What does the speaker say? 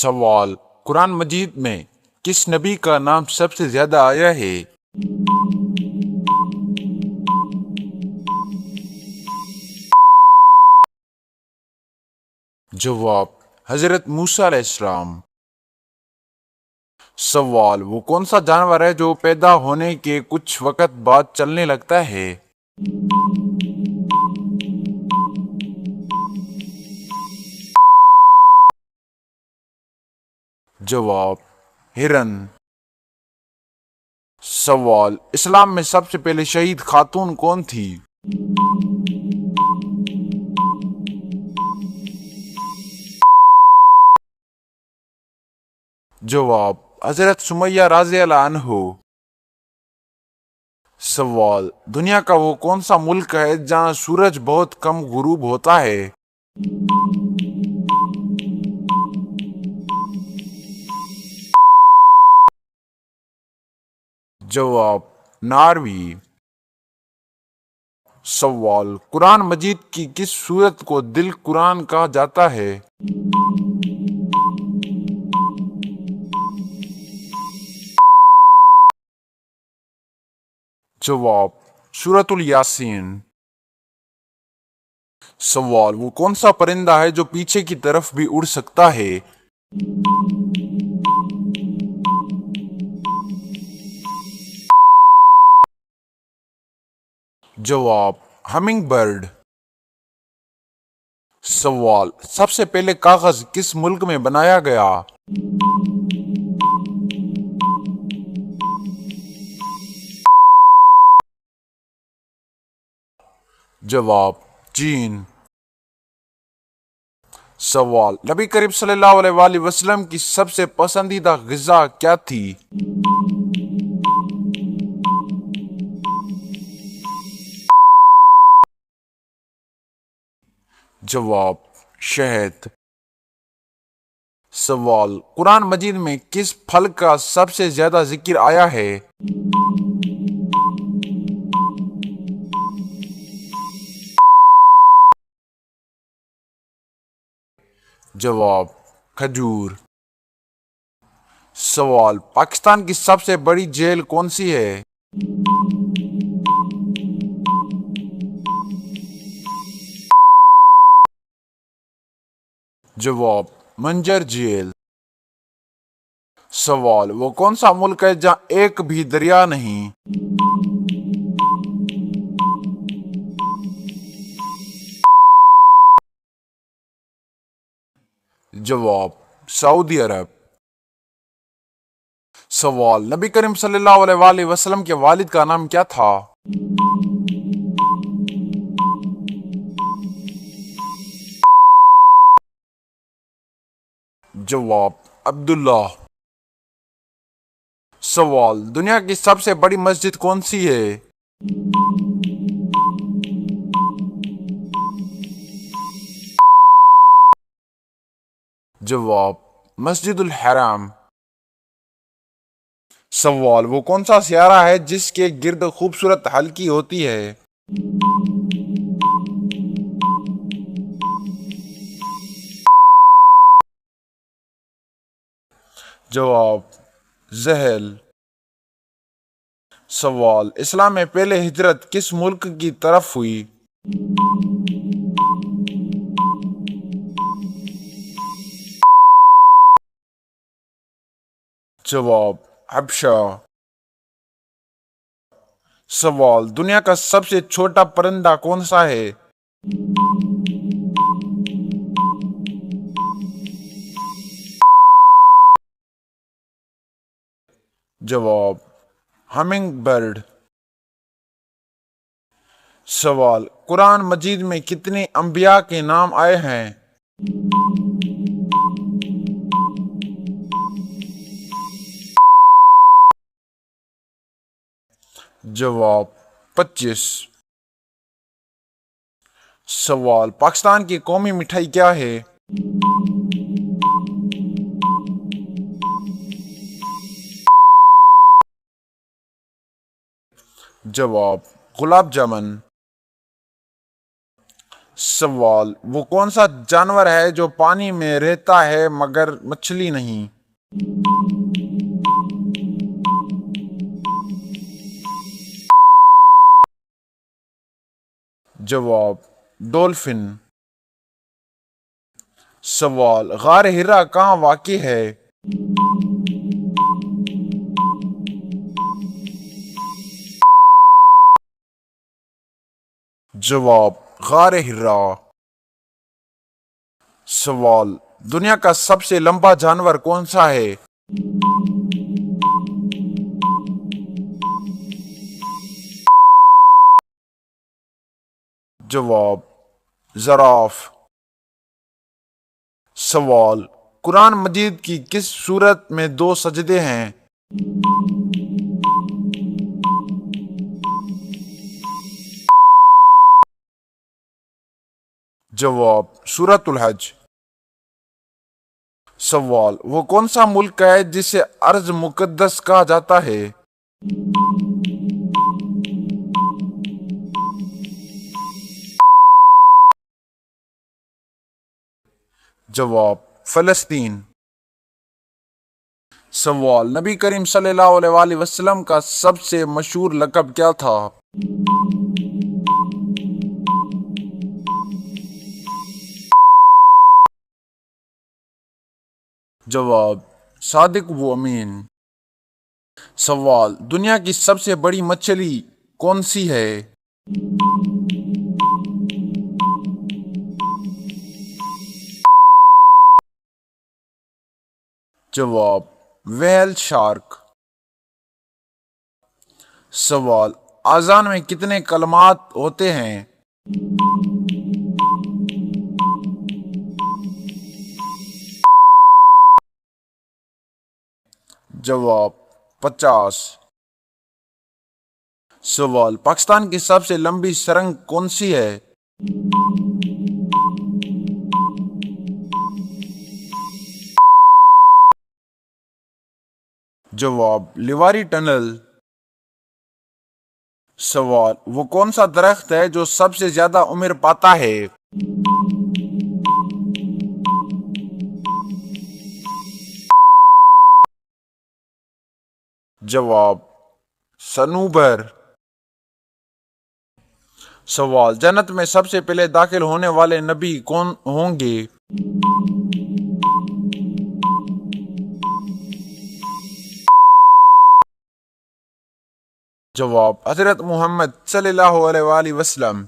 سوال: قرآن مجید میں کس نبی کا نام سب سے زیادہ آیا ہے؟ جواب: حضرت موسیٰ علیہ السلام۔ سوال: وہ کون سا جانور ہے جو پیدا ہونے کے کچھ وقت بعد چلنے لگتا ہے؟ جواب: ہرن۔ سوال: اسلام میں سب سے پہلے شہید خاتون کون تھی؟ جواب: حضرت سمیہ رضی اللہ عنہ۔ سوال: دنیا کا وہ کون سا ملک ہے جہاں سورج بہت کم غروب ہوتا ہے؟ جواب: ناروے۔ سوال: قرآن مجید کی کس سورت کو دل قرآن کہا جاتا ہے؟ جواب: سورۃ الیاسین۔ سوال: وہ کون سا پرندہ ہے جو پیچھے کی طرف بھی اڑ سکتا ہے؟ جواب: ہمنگ برڈ۔ سوال: سب سے پہلے کاغذ کس ملک میں بنایا گیا؟ جواب: چین۔ سوال: نبی کریم صلی اللہ علیہ وآلہ وسلم کی سب سے پسندیدہ غذا کیا تھی؟ جواب: شہد۔ سوال: قرآن مجید میں کس پھل کا سب سے زیادہ ذکر آیا ہے؟ جواب: کھجور۔ سوال: پاکستان کی سب سے بڑی جیل کون سی ہے؟ جواب: منجر جیل۔ سوال: وہ کون سا ملک ہے جہاں ایک بھی دریا نہیں؟ جواب: سعودی عرب۔ سوال: نبی کریم صلی اللہ علیہ وآلہ وسلم کے والد کا نام کیا تھا؟ جواب: عبداللہ۔ سوال: دنیا کی سب سے بڑی مسجد کون سی ہے؟ جواب: مسجد الحرام۔ سوال: وہ کون سا سیارہ ہے جس کے گرد خوبصورت حلقی ہوتی ہے؟ جواب: زحل۔ سوال: اسلام میں پہلے ہجرت کس ملک کی طرف ہوئی؟ جواب: حبشہ۔ سوال: دنیا کا سب سے چھوٹا پرندہ کون سا ہے؟ جواب: ہمنگ برڈ۔ سوال: قرآن مجید میں کتنے انبیاء کے نام آئے ہیں؟ جواب: 25۔ سوال: پاکستان کی قومی مٹھائی کیا ہے؟ جواب: گلاب جامن۔ سوال، وہ کون سا جانور ہے جو پانی میں رہتا ہے مگر مچھلی نہیں؟ جواب، ڈولفن۔ سوال، غار ہرا کہاں واقع ہے؟ جواب، غار ہرا۔ سوال، دنیا کا سب سے لمبا جانور کون سا ہے؟ جواب، زراف۔ سوال، قرآن مجید کی کس سورت میں 2 سجدے ہیں؟ جواب، سورۃ الحج۔ سوال، وہ کون سا ملک ہے جسے ارض مقدس کہا جاتا ہے؟ جواب، فلسطین۔ سوال، نبی کریم صلی اللہ علیہ وآلہ وسلم کا سب سے مشہور لقب کیا تھا؟ جواب، صادق و امین۔ سوال، دنیا کی سب سے بڑی مچھلی کون سی ہے؟ جواب، ویل شارک۔ سوال، اذان میں کتنے کلمات ہوتے ہیں؟ جواب، 50۔ سوال، پاکستان کی سب سے لمبی سرنگ کون سی ہے؟ جواب، لیواری ٹنل۔ سوال، وہ کون سا درخت ہے جو سب سے زیادہ عمر پاتا ہے؟ جواب، صنوبر۔ سوال، جنت میں سب سے پہلے داخل ہونے والے نبی کون ہوں گے؟ جواب، حضرت محمد صلی اللہ علیہ وآلہ وسلم۔